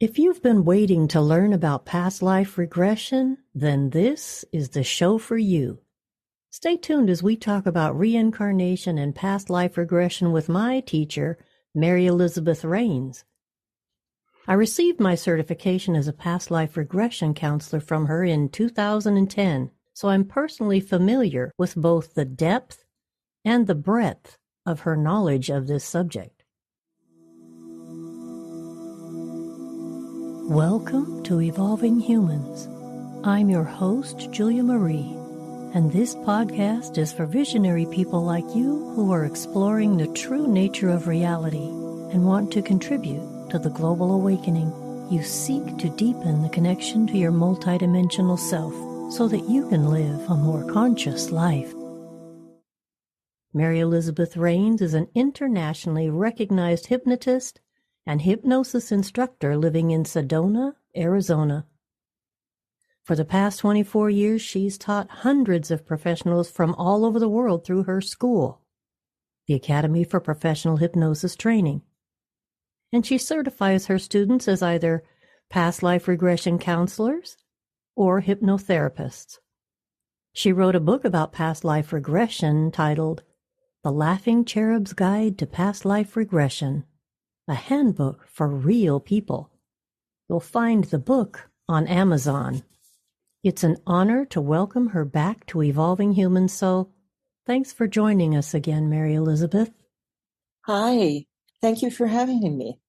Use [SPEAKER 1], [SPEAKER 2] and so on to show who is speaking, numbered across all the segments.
[SPEAKER 1] If you've been waiting to learn about past life regression, then this is the show for you. Stay tuned as we talk about reincarnation and past life regression with my teacher, Mary Elizabeth Rains. I received my certification as a past life regression counselor from her in 2010, so I'm personally familiar with both the depth and the breadth of her knowledge of this subject. Welcome to Evolving Humans. I'm your host, Julia Marie, and this podcast is for visionary people like you who are exploring the true nature of reality and want to contribute to the global awakening. You seek to deepen the connection to your multidimensional self so that you can live a more conscious life. Mary Elizabeth Rains is an internationally recognized hypnotist and hypnosis instructor living in Sedona, Arizona. For the past 24 years, she's taught hundreds of professionals from all over the world through her school, the Academy for Professional Hypnosis Training. And she certifies her students as either past life regression counselors or hypnotherapists. She wrote a book about past life regression titled The Laughing Cherub's Guide to Past Life Regression, a handbook for real people. You'll find the book on Amazon. It's an honor to welcome her back to Evolving Humans, so thanks for joining us again, Mary Elizabeth.
[SPEAKER 2] Hi, thank you for having me.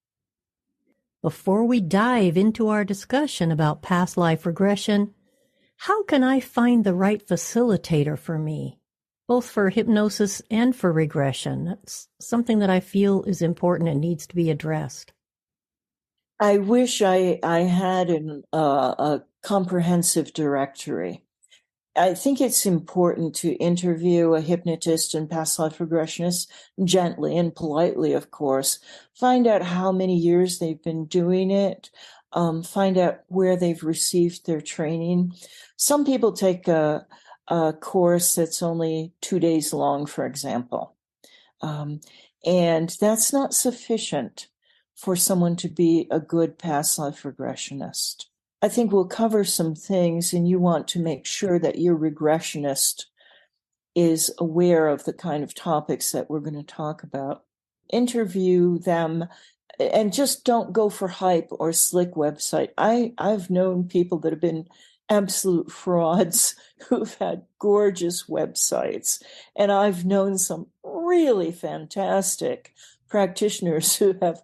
[SPEAKER 1] Before we dive into our discussion about past life regression, how can I find the right facilitator for me? Both for hypnosis and for regression. That's something that I feel is important and needs to be addressed.
[SPEAKER 2] I wish I had a comprehensive directory. I think it's important to interview a hypnotist and past life regressionist gently and politely, of course. Find out how many years they've been doing it. Find out where they've received their training. Some people take a course that's only 2 days long, for example. And that's not sufficient for someone to be a good past life regressionist. I think we'll cover some things, and you want to make sure that your regressionist is aware of the kind of topics that we're going to talk about. Interview them, and just don't go for hype or slick website. I've known people that have been absolute frauds who've had gorgeous websites. And I've known some really fantastic practitioners who have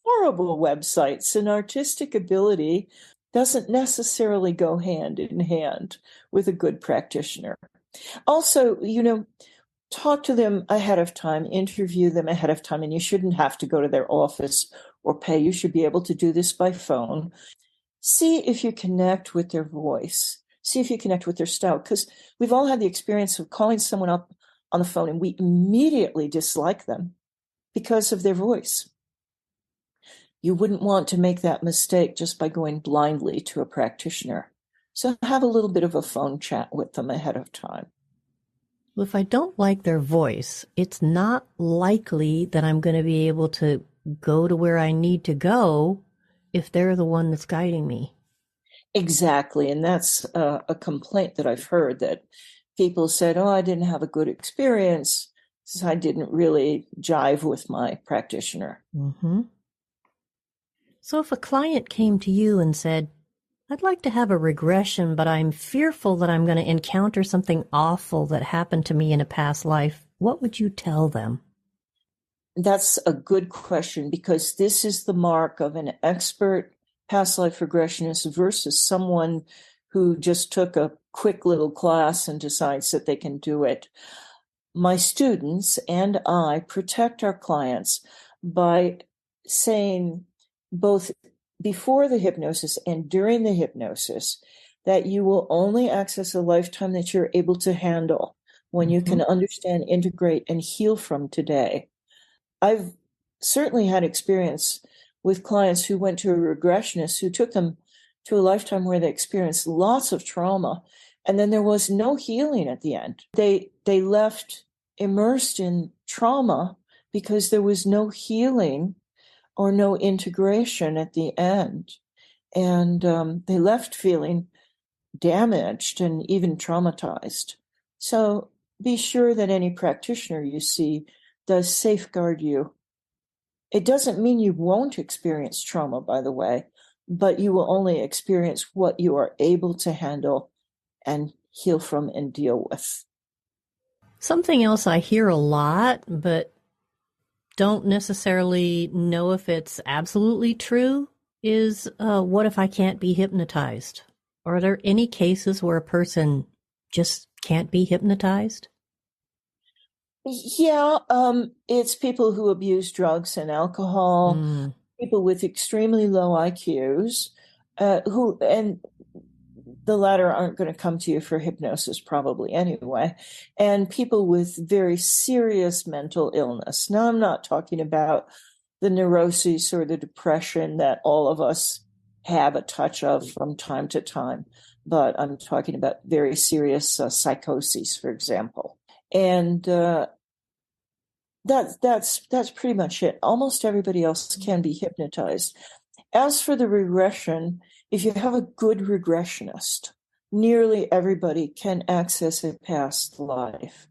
[SPEAKER 2] horrible websites, and artistic ability doesn't necessarily go hand in hand with a good practitioner. Also, talk to them ahead of time, interview them ahead of time, and you shouldn't have to go to their office or pay. You should be able to do this by phone. See if you connect with their voice. See if you connect with their style, because we've all had the experience of calling someone up on the phone and we immediately dislike them because of their voice. You wouldn't want to make that mistake just by going blindly to a practitioner. So have a little bit of a phone chat with them ahead of time.
[SPEAKER 1] Well, if I don't like their voice, it's not likely that I'm going to be able to go to where I need to go if they're the one that's guiding me.
[SPEAKER 2] Exactly. And that's a complaint that I've heard, that people said, I didn't have a good experience, so I didn't really jive with my practitioner.
[SPEAKER 1] Mm-hmm. So if a client came to you and said, I'd like to have a regression, but I'm fearful that I'm going to encounter something awful that happened to me in a past life, what would you tell them?
[SPEAKER 2] That's a good question, because this is the mark of an expert past life regressionist versus someone who just took a quick little class and decides that they can do it. My students and I protect our clients by saying, both before the hypnosis and during the hypnosis, that you will only access a lifetime that you're able to handle, when you can understand, integrate, and heal from today. I've certainly had experience with clients who went to a regressionist who took them to a lifetime where they experienced lots of trauma, and then there was no healing at the end. They left immersed in trauma because there was no healing or no integration at the end. And they left feeling damaged and even traumatized. So be sure that any practitioner you see does safeguard you. It doesn't mean you won't experience trauma, by the way, but you will only experience what you are able to handle and heal from and deal with.
[SPEAKER 1] Something else I hear a lot, but don't necessarily know if it's absolutely true, is what if I can't be hypnotized? Are there any cases where a person just can't be hypnotized?
[SPEAKER 2] Yeah, it's people who abuse drugs and alcohol, people with extremely low IQs, and the latter aren't going to come to you for hypnosis probably anyway, and people with very serious mental illness. Now, I'm not talking about the neuroses or the depression that all of us have a touch of from time to time, but I'm talking about very serious psychoses, for example. And that's pretty much it. Almost everybody else can be hypnotized. As for the regression, if you have a good regressionist, nearly everybody can access a past life.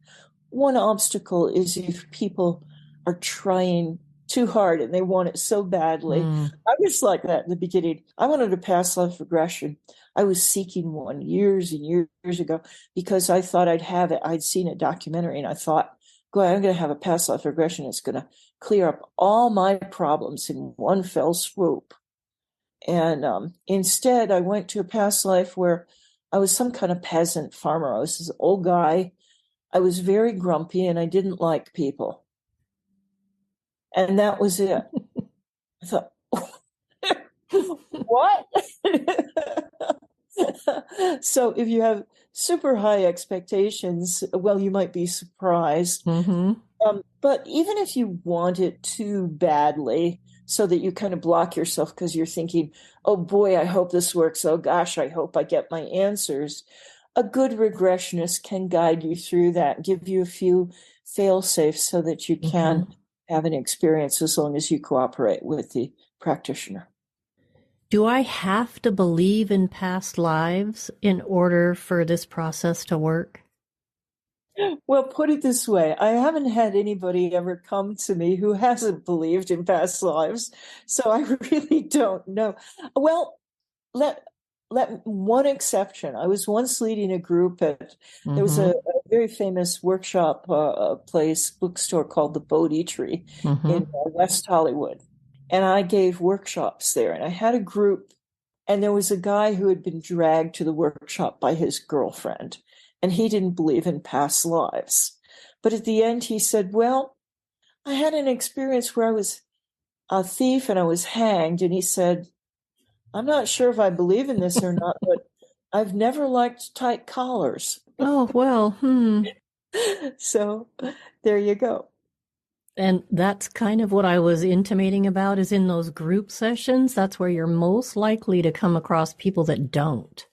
[SPEAKER 2] One obstacle is if people are trying too hard and they want it so badly. I was like that in the beginning. I wanted a past life regression. I was seeking one years and years ago because I thought I'd have it. I'd seen a documentary and I thought, I'm going to have a past life regression. It's going to clear up all my problems in one fell swoop. And instead, I went to a past life where I was some kind of peasant farmer. I was this old guy. I was very grumpy and I didn't like people. And that was it. I thought, what? So if you have super high expectations, well, you might be surprised. But even if you want it too badly, so that you kind of block yourself because you're thinking, oh boy, I hope this works. Oh gosh, I hope I get my answers. A good regressionist can guide you through that, give you a few fail safes so that you can have an experience as long as you cooperate with the practitioner.
[SPEAKER 1] Do I have to believe in past lives in order for this process to work?
[SPEAKER 2] Well, put it this way, I haven't had anybody ever come to me who hasn't believed in past lives, so I really don't know. Well, let one exception. I was once leading a group at there was a very famous workshop place bookstore called the Bodhi Tree in West Hollywood, and I gave workshops there, and I had a group, and there was a guy who had been dragged to the workshop by his girlfriend. And he didn't believe in past lives. But at the end, he said, well, I had an experience where I was a thief and I was hanged. And he said, I'm not sure if I believe in this or not, but I've never liked tight collars.
[SPEAKER 1] Oh, well,
[SPEAKER 2] So there you go.
[SPEAKER 1] And that's kind of what I was intimating about is in those group sessions, that's where you're most likely to come across people that don't.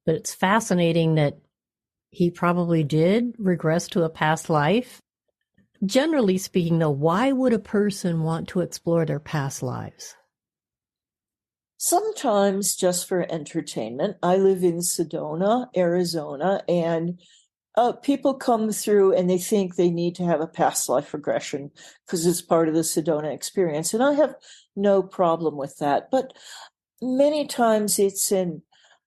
[SPEAKER 1] But it's fascinating that he probably did regress to a past life. Generally speaking, though, why would a person want to explore their past lives?
[SPEAKER 2] Sometimes just for entertainment. I live in Sedona, Arizona, and people come through and they think they need to have a past life regression because it's part of the Sedona experience. And I have no problem with that. But many times it's in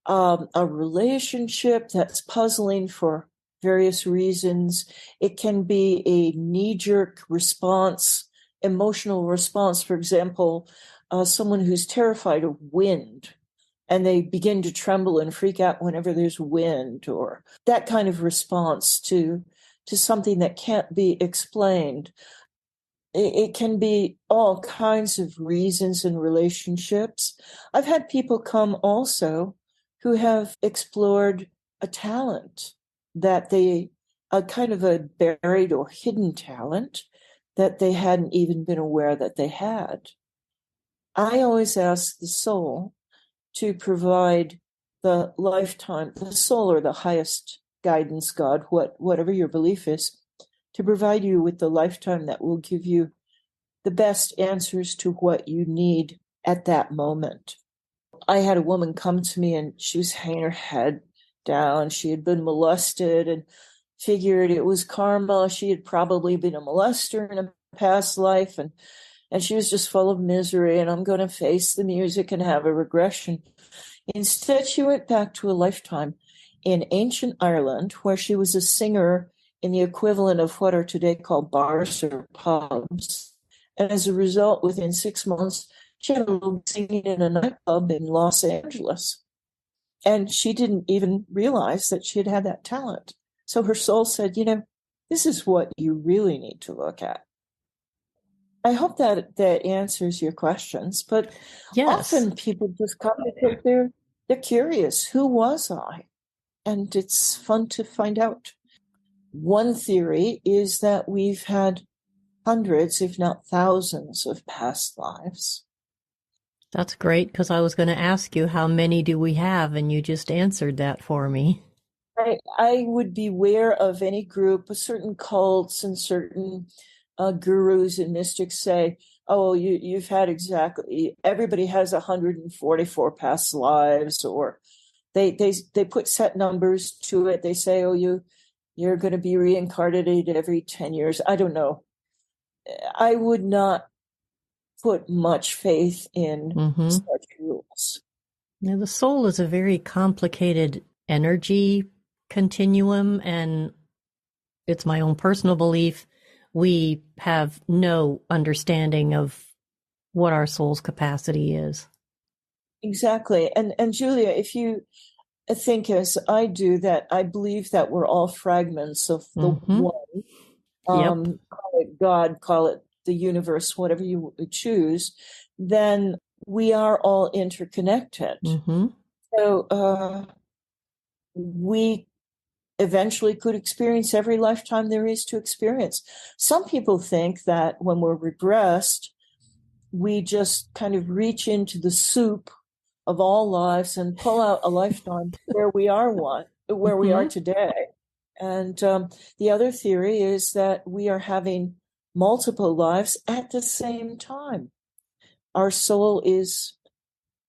[SPEAKER 2] a relationship that's puzzling for various reasons. It can be a knee-jerk response, emotional response. For example, someone who's terrified of wind and they begin to tremble and freak out whenever there's wind, or that kind of response to something that can't be explained. It can be all kinds of reasons in relationships. I've had people come also who have explored a talent that a kind of a buried or hidden talent that they hadn't even been aware that they had. I always ask the soul to provide the lifetime, the soul or the highest guidance, God, whatever your belief is, to provide you with the lifetime that will give you the best answers to what you need at that moment. I had a woman come to me and she was hanging her head down. She had been molested and figured it was karma. She had probably been a molester in a past life, and she was just full of misery, and I'm going to face the music and have a regression. Instead, she went back to a lifetime in ancient Ireland, where she was a singer in the equivalent of what are today called bars or pubs. And as a result, within 6 months, she had a little singing in a nightclub in Los Angeles. And she didn't even realize that she had had that talent. So her soul said, this is what you really need to look at. I hope that answers your questions, but
[SPEAKER 1] Yes.
[SPEAKER 2] often people just come because they're curious. Who was I? And it's fun to find out. One theory is that we've had hundreds, if not thousands, of past lives.
[SPEAKER 1] That's great, because I was going to ask you, how many do we have? And you just answered that for me.
[SPEAKER 2] I would beware of any group, certain cults and certain gurus and mystics say, oh, you've had exactly, everybody has 144 past lives, or they put set numbers to it. They say, oh, you're going to be reincarnated every 10 years. I don't know. I would not put much faith in such rules.
[SPEAKER 1] Now, the soul is a very complicated energy continuum, and it's my own personal belief, we have no understanding of what our soul's capacity is.
[SPEAKER 2] Exactly. And Julia, if you think as I do, that I believe that we're all fragments of the one,
[SPEAKER 1] Yep.
[SPEAKER 2] call it God, call it the universe, whatever you choose, then we are all interconnected. So we eventually could experience every lifetime there is to experience. Some people think that when we're regressed, we just kind of reach into the soup of all lives and pull out a lifetime where we are where we are today. And the other theory is that we are having multiple lives at the same time. Our soul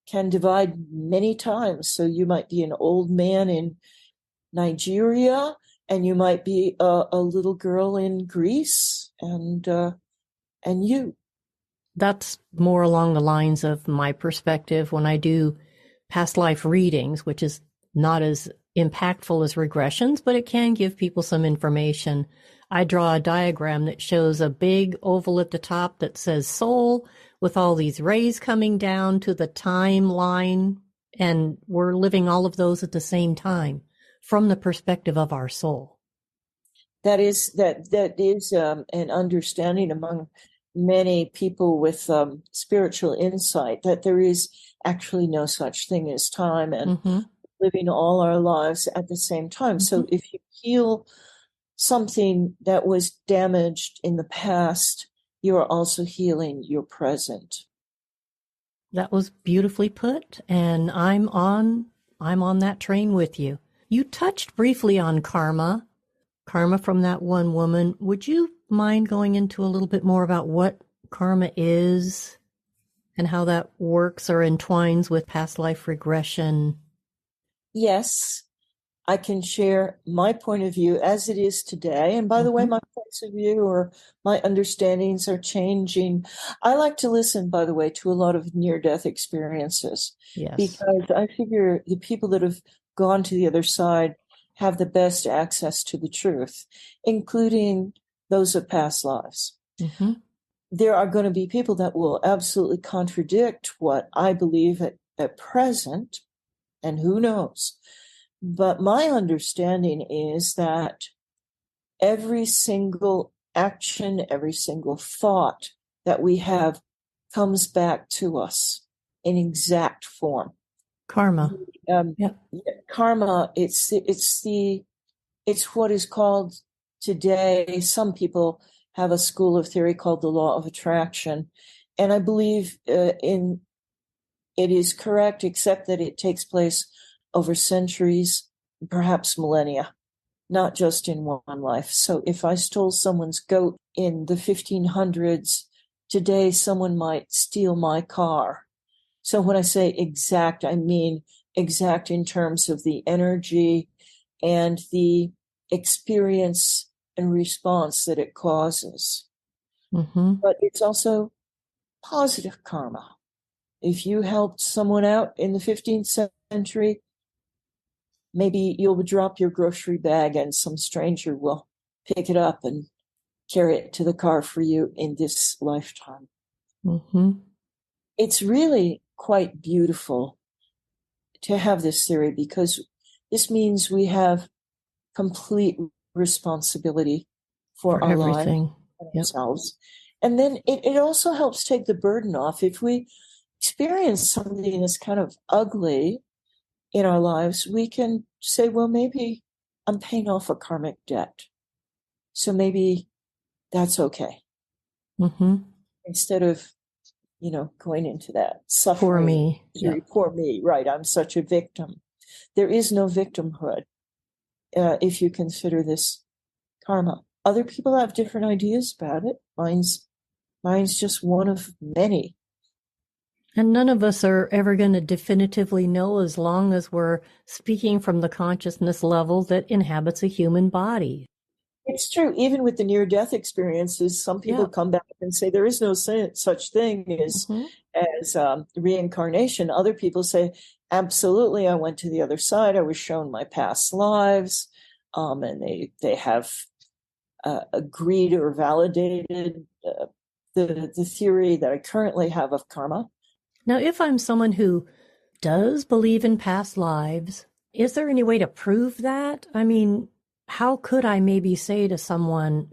[SPEAKER 2] can divide many times. So you might be an old man in Nigeria, and you might be a little girl in Greece, and you.
[SPEAKER 1] That's more along the lines of my perspective when I do past life readings, which is not as impactful as regressions, but it can give people some information. I draw a diagram that shows a big oval at the top that says soul, with all these rays coming down to the timeline, and we're living all of those at the same time from the perspective of our soul.
[SPEAKER 2] That is an understanding among many people with spiritual insight, that there is actually no such thing as time, and living all our lives at the same time. So if you heal something that was damaged in the past, you are also healing your present.
[SPEAKER 1] That was beautifully put, and I'm on that train with you. You touched briefly on karma from that one woman. Would you mind going into a little bit more about what karma is and how that works or entwines with past life regression?
[SPEAKER 2] Yes, I can share my point of view as it is today. And by the way, my points of view or my understandings are changing. I like to listen, by the way, to a lot of near-death experiences.
[SPEAKER 1] Yes.
[SPEAKER 2] Because I figure the people that have gone to the other side have the best access to the truth, including those of past lives. There are going to be people that will absolutely contradict what I believe at present, and who knows. But my understanding is that every single action, every single thought that we have comes back to us in exact form.
[SPEAKER 1] Karma.
[SPEAKER 2] Karma, it's what is called today, some people have a school of theory called the law of attraction. And I believe it is correct, except that it takes place over centuries, perhaps millennia, not just in one life. So if I stole someone's goat in the 1500s, today someone might steal my car. So when I say exact, I mean exact in terms of the energy and the experience and response that it causes.
[SPEAKER 1] Mm-hmm.
[SPEAKER 2] But it's also positive karma. If you helped someone out in the 15th century, maybe you'll drop your grocery bag and some stranger will pick it up and carry it to the car for you in this lifetime.
[SPEAKER 1] Mm-hmm.
[SPEAKER 2] It's really quite beautiful to have this theory because this means we have complete responsibility for our lives
[SPEAKER 1] everything.
[SPEAKER 2] and
[SPEAKER 1] Yep.
[SPEAKER 2] ourselves. And then it also helps take the burden off. If we experience something that's kind of ugly in our lives, we can say, well, maybe I'm paying off a karmic debt. So maybe that's okay.
[SPEAKER 1] Mm-hmm.
[SPEAKER 2] Instead of, going into that
[SPEAKER 1] Poor
[SPEAKER 2] suffering,
[SPEAKER 1] me. Yeah.
[SPEAKER 2] poor me, right? I'm such a victim. There is no victimhood if you consider this karma. Other people have different ideas about it. Mine's just one of many.
[SPEAKER 1] And none of us are ever going to definitively know as long as we're speaking from the consciousness level that inhabits a human body.
[SPEAKER 2] It's true. Even with the near-death experiences, some people come back and say there is no such thing as reincarnation. Other people say, absolutely, I went to the other side. I was shown my past lives, and they have agreed or validated the theory that I currently have of karma.
[SPEAKER 1] Now, if I'm someone who does believe in past lives, is there any way to prove that? I mean, how could I maybe say to someone,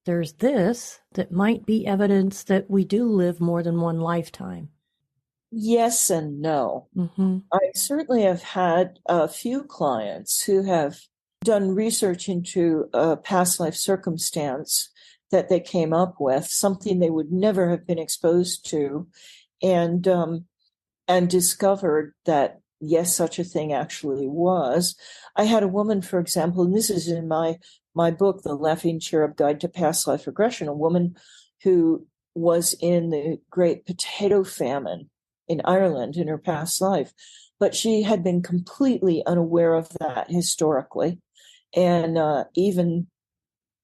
[SPEAKER 1] there's this that might be evidence that we do live more than one lifetime?
[SPEAKER 2] Yes and no.
[SPEAKER 1] Mm-hmm.
[SPEAKER 2] I certainly have had a few clients who have done research into a past life circumstance that they came up with, something they would never have been exposed to, and discovered that, yes, such a thing actually was. I had a woman, for example, and this is in my book, The Laughing Cherub Guide to Past Life Regression, a woman who was in the Great Potato Famine in Ireland in her past life, but she had been completely unaware of that historically. And even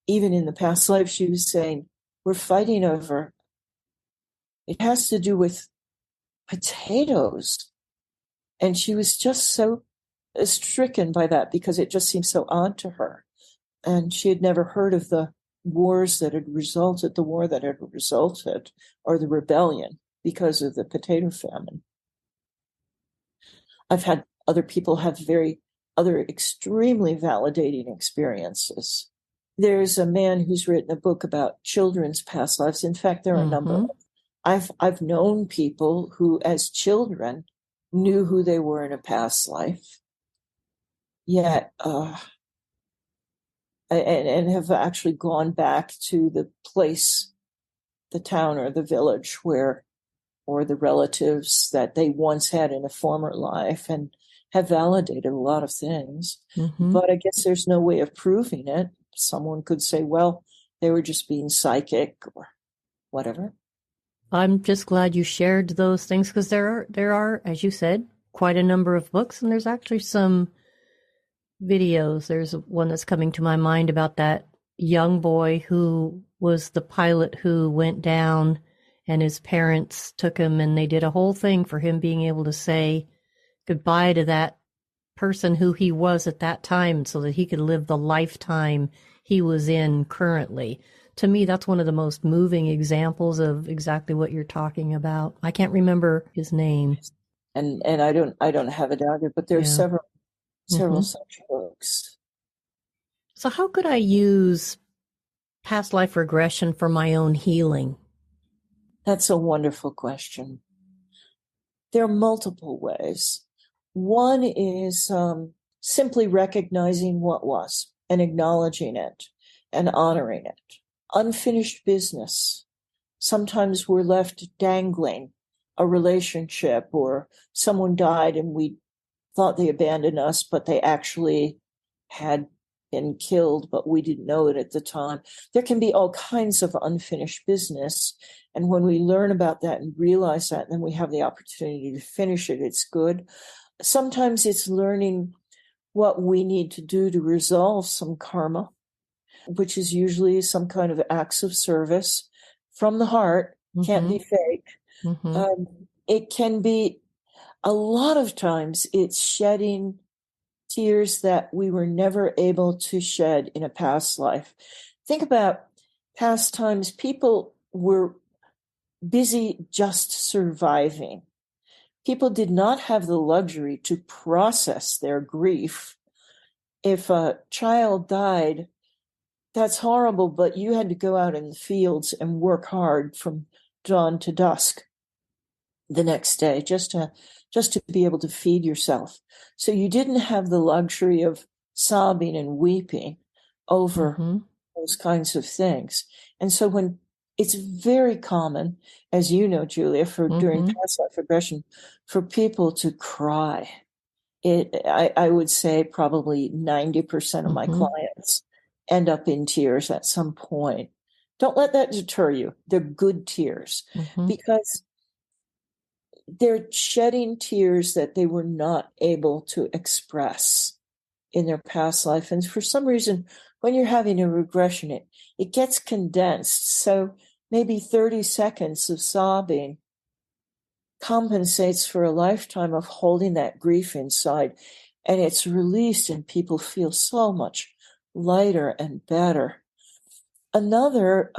[SPEAKER 2] in the past life, she was saying, we're fighting over, it has to do with potatoes. And she was just so stricken by that because it just seemed so odd to her. And she had never heard of the wars that had resulted, the war that had resulted, or the rebellion because of the potato famine. I've had other people have other extremely validating experiences. There's a man who's written a book about children's past lives. In fact, there are a number of. I've known people who, as children, knew who they were in a past life, yet and have actually gone back to the place, the town or the village or the relatives that they once had in a former life, and have validated a lot of things.
[SPEAKER 1] Mm-hmm.
[SPEAKER 2] But I guess there's no way of proving it. Someone could say, well, they were just being psychic or whatever.
[SPEAKER 1] I'm just glad you shared those things because there are, as you said, quite a number of books, and there's actually some videos. There's one that's coming to my mind about that young boy who was the pilot who went down, and his parents took him, and they did a whole thing for him being able to say goodbye to that person who he was at that time so that he could live the lifetime he was in currently. To me, that's one of the most moving examples of exactly what you're talking about. I can't remember his name.
[SPEAKER 2] And I don't have it either, but there's several such books.
[SPEAKER 1] So how could I use past life regression for my own healing?
[SPEAKER 2] That's a wonderful question. There are multiple ways. One is simply recognizing what was and acknowledging it and honoring it. Unfinished business. Sometimes we're left dangling a relationship, or someone died and we thought they abandoned us, but they actually had and killed, but we didn't know it at the time. There can be all kinds of unfinished business. And when we learn about that and realize that, then we have the opportunity to finish it. It's good. Sometimes it's learning what we need to do to resolve some karma, which is usually some kind of acts of service from the heart. Can't be fake. It can be, a lot of times, it's shedding tears that we were never able to shed in a past life. Think about past times. People were busy just surviving. People did not have the luxury to process their grief. If a child died, that's horrible, but you had to go out in the fields and work hard from dawn to dusk the next day just to be able to feed yourself. So you didn't have the luxury of sobbing and weeping over those kinds of things. And so when it's very common, as you know, Julia, for during past life regression, for people to cry. I would say probably 90% of my clients end up in tears at some point. Don't let that deter you. They're good tears because they're shedding tears that they were not able to express in their past life. And for some reason, when you're having a regression, it gets condensed. So maybe 30 seconds of sobbing compensates for a lifetime of holding that grief inside. And it's released and people feel so much lighter and better. Another,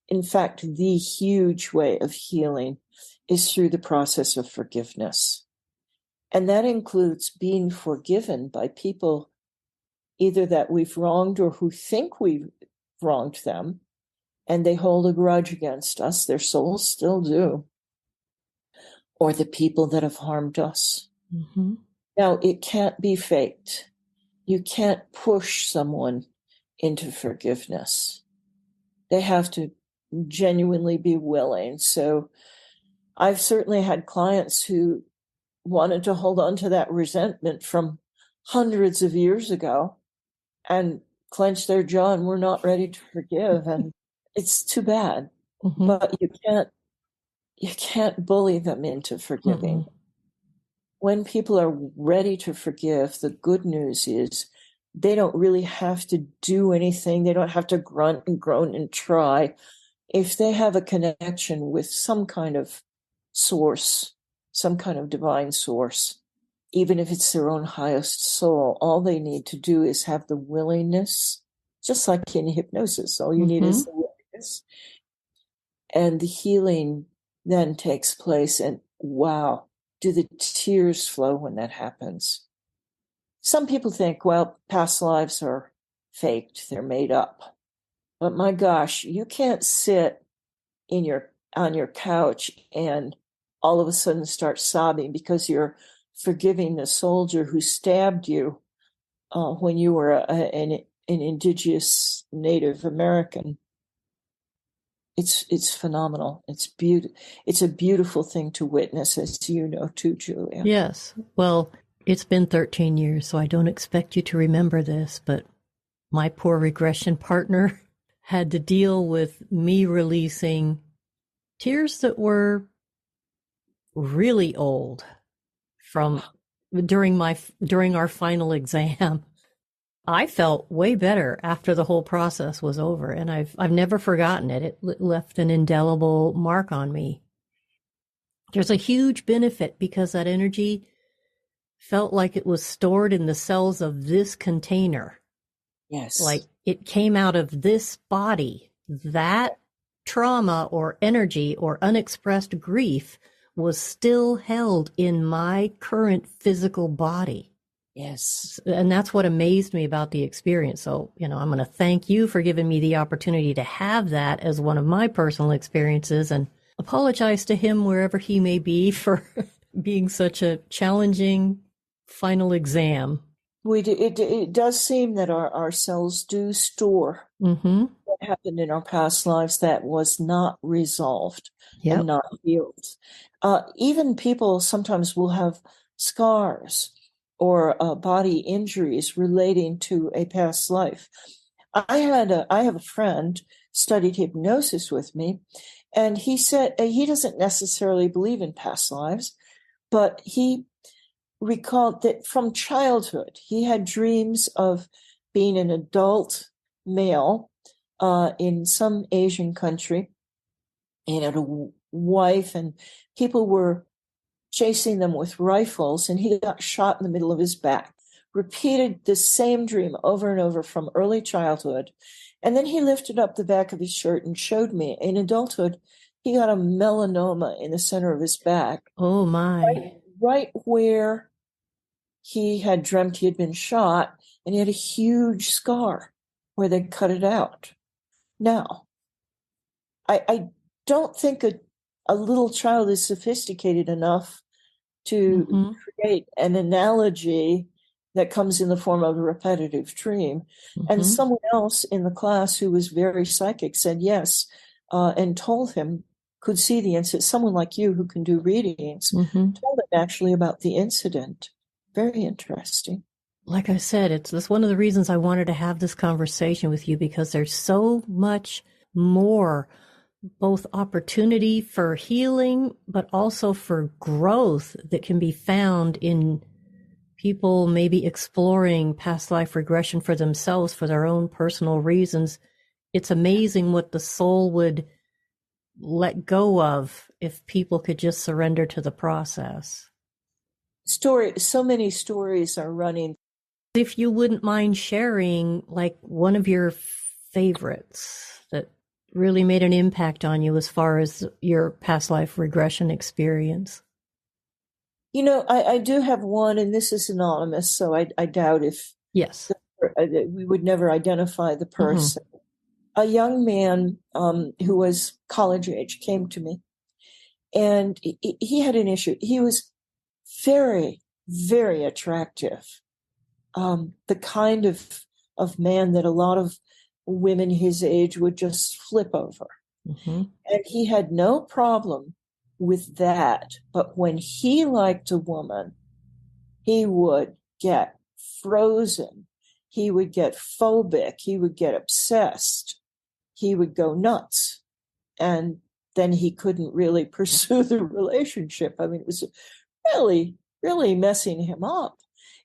[SPEAKER 2] in fact, the huge way of healing is through the process of forgiveness. And that includes being forgiven by people either that we've wronged or who think we've wronged them, and they hold a grudge against us. Their souls still do. Or the people that have harmed us. Now, it can't be faked. You can't push someone into forgiveness. They have to genuinely be willing. So I've certainly had clients who wanted to hold on to that resentment from hundreds of years ago and clench their jaw and were not ready to forgive. And it's too bad. But you can't bully them into forgiving. When people are ready to forgive, the good news is they don't really have to do anything. They don't have to grunt and groan and try. If they have a connection with some kind of source, some kind of divine source, even if it's their own highest soul, all they need to do is have the willingness, just like in hypnosis. All you need is the willingness. And the healing then takes place. And wow, do the tears flow when that happens? Some people think, well, past lives are faked, they're made up. But my gosh, you can't sit on your couch and all of a sudden start sobbing because you're forgiving the soldier who stabbed you when you were an indigenous Native American. It's phenomenal. It's a beautiful thing to witness, as you know too, Julia.
[SPEAKER 1] Yes. Well, it's been 13 years, so I don't expect you to remember this, but my poor regression partner had to deal with me releasing tears that were really old from during our final exam. I felt way better after the whole process was over, and I've never forgotten it. It left an indelible mark on me. There's a huge benefit because that energy felt like it was stored in the cells of this container.
[SPEAKER 2] Yes.
[SPEAKER 1] Like it came out of this body. That trauma or energy or unexpressed grief was still held in my current physical body.
[SPEAKER 2] Yes.
[SPEAKER 1] And that's what amazed me about the experience. So, I'm going to thank you for giving me the opportunity to have that as one of my personal experiences, and apologize to him wherever he may be for being such a challenging final exam.
[SPEAKER 2] It does seem that our cells do store what happened in our past lives that was not resolved and not healed. Even people sometimes will have scars or body injuries relating to a past life. I have a friend studied hypnosis with me, and he said he doesn't necessarily believe in past lives, but he recalled that from childhood he had dreams of being an adult male in some Asian country, and had a wife, and people were chasing them with rifles, and he got shot in the middle of his back. Repeated the same dream over and over from early childhood. And then he lifted up the back of his shirt and showed me in adulthood, he got a melanoma in the center of his back.
[SPEAKER 1] Oh, my.
[SPEAKER 2] Right where he had dreamt he had been shot, and he had a huge scar where they cut it out. Now, I don't think a little child is sophisticated enough to create an analogy that comes in the form of a repetitive dream. And someone else in the class who was very psychic said yes, and told him, could see the incident. Someone like you who can do readings told him actually about the incident. Very interesting.
[SPEAKER 1] Like I said, that's one of the reasons I wanted to have this conversation with you, because there's so much more, both opportunity for healing, but also for growth that can be found in people maybe exploring past life regression for themselves, for their own personal reasons. It's amazing what the soul would let go of if people could just surrender to the process.
[SPEAKER 2] So many stories are running.
[SPEAKER 1] If you wouldn't mind sharing, like, one of your favorites that really made an impact on you as far as your past life regression experience.
[SPEAKER 2] You know, I do have one, and this is anonymous, so I doubt if
[SPEAKER 1] Yes,
[SPEAKER 2] we would never identify the person. A young man who was college age came to me, and he had an issue. He was very, very attractive, the kind of man that a lot of women his age would just flip over. And he had no problem with that. But when he liked a woman, he would get frozen. He would get phobic. He would get obsessed. He would go nuts. And then he couldn't really pursue the relationship. I mean, it was really, really messing him up.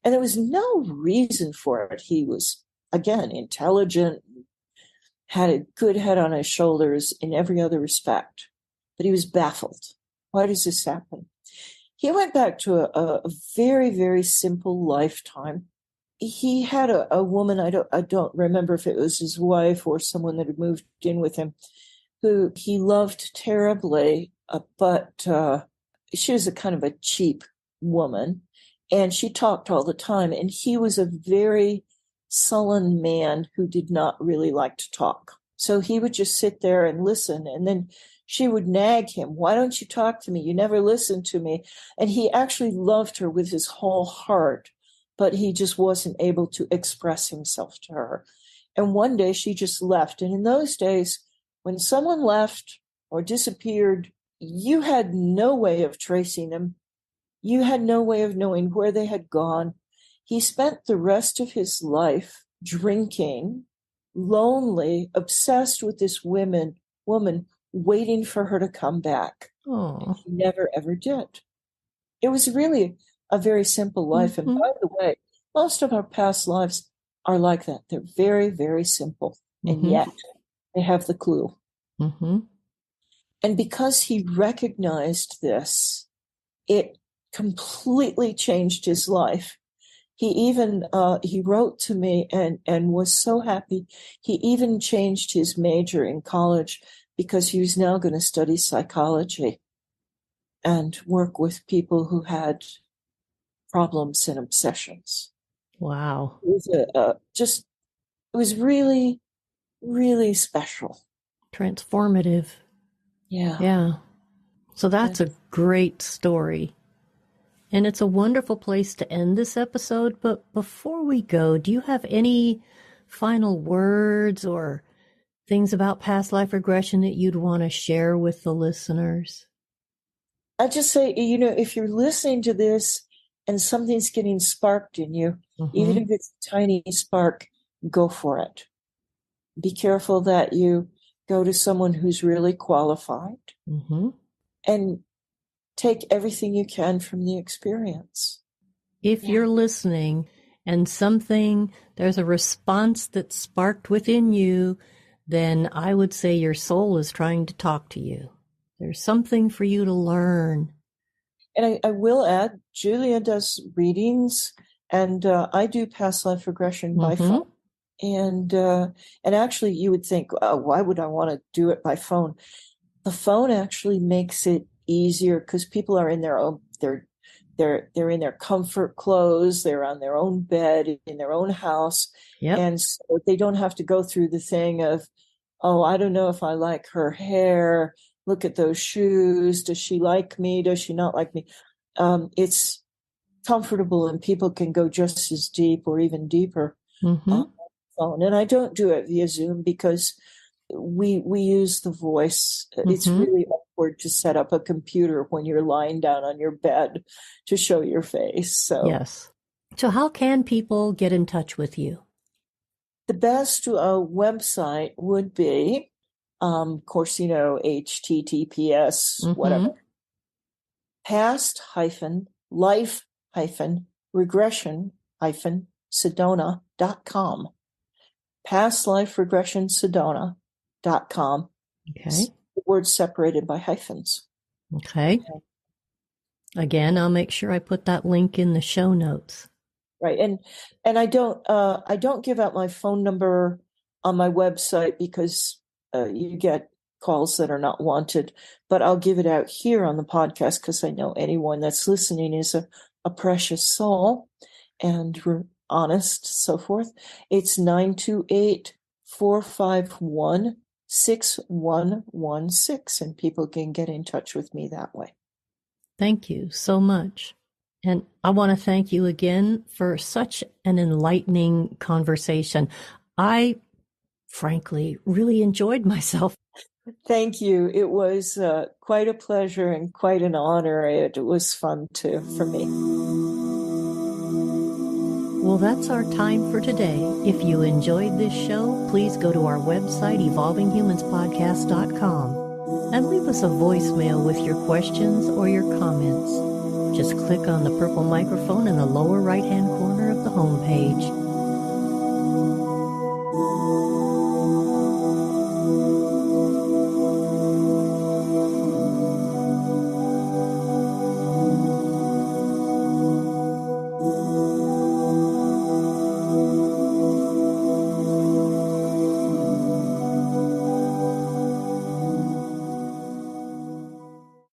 [SPEAKER 2] And there was no reason for it. He was, again, intelligent, had a good head on his shoulders in every other respect. But he was baffled. Why does this happen? He went back to a very, very simple lifetime. He had a woman, I don't remember if it was his wife or someone that had moved in with him, who he loved terribly, but she was a kind of a cheap woman, and she talked all the time. And he was a very sullen man who did not really like to talk. So he would just sit there and listen, and then she would nag him, why don't you talk to me? You never listen to me. And he actually loved her with his whole heart, but he just wasn't able to express himself to her. And one day she just left. And in those days, when someone left or disappeared, you had no way of tracing them. You had no way of knowing where they had gone. He spent the rest of his life drinking, lonely, obsessed with this woman, waiting for her to come back.
[SPEAKER 1] Oh.
[SPEAKER 2] He never, ever did. It was really a very simple life. And by the way, most of our past lives are like that. They're very, very simple. And yet they have the clue. And because he recognized this, it completely changed his life. He even, he wrote to me and was so happy. He even changed his major in college because he was now going to study psychology and work with people who had problems and obsessions.
[SPEAKER 1] Wow.
[SPEAKER 2] It was it was really, really special.
[SPEAKER 1] Transformative.
[SPEAKER 2] Yeah.
[SPEAKER 1] Yeah. So that's a great story. And it's a wonderful place to end this episode. But before we go, do you have any final words or things about past life regression that you'd want to share with the listeners?
[SPEAKER 2] I just say, you know, if you're listening to this and something's getting sparked in you, even if it's a tiny spark, go for it. Be careful that you go to someone who's really qualified and take everything you can from the experience.
[SPEAKER 1] If you're listening and there's a response that sparked within you, then I would say your soul is trying to talk to you. There's something for you to learn.
[SPEAKER 2] And I will add, Julia does readings, and I do past life regression by phone. And actually, you would think, why would I want to do it by phone? The phone actually makes it easier because people are in their own, they're in their comfort clothes, they're on their own bed in their own house, and so they don't have to go through the thing of, oh, I don't know if I like her hair. Look at those shoes. Does she like me? Does she not like me? It's comfortable, and people can go just as deep or even deeper on the phone. And I don't do it via Zoom because we use the voice. It's really awkward to set up a computer when you're lying down on your bed to show your face. So
[SPEAKER 1] yes. So how can people get in touch with you?
[SPEAKER 2] The best website would be, of course, HTTPS, whatever, past-life-regression-sedona.com. Past-life-regression-sedona.com.
[SPEAKER 1] Okay.
[SPEAKER 2] The words separated by hyphens.
[SPEAKER 1] Okay. Again, I'll make sure I put that link in the show notes.
[SPEAKER 2] Right. And I don't give out my phone number on my website because you get calls that are not wanted, but I'll give it out here on the podcast because I know anyone that's listening is a precious soul and honest, so forth. It's 928-451-6116, and people can get in touch with me that way.
[SPEAKER 1] Thank you so much. And I want to thank you again for such an enlightening conversation. I, frankly, really enjoyed myself.
[SPEAKER 2] Thank you. It was quite a pleasure and quite an honor. It was fun, too, for me.
[SPEAKER 1] Well, that's our time for today. If you enjoyed this show, please go to our website, evolvinghumanspodcast.com, and leave us a voicemail with your questions or your comments. Just click on the purple microphone in the lower right-hand corner of the homepage.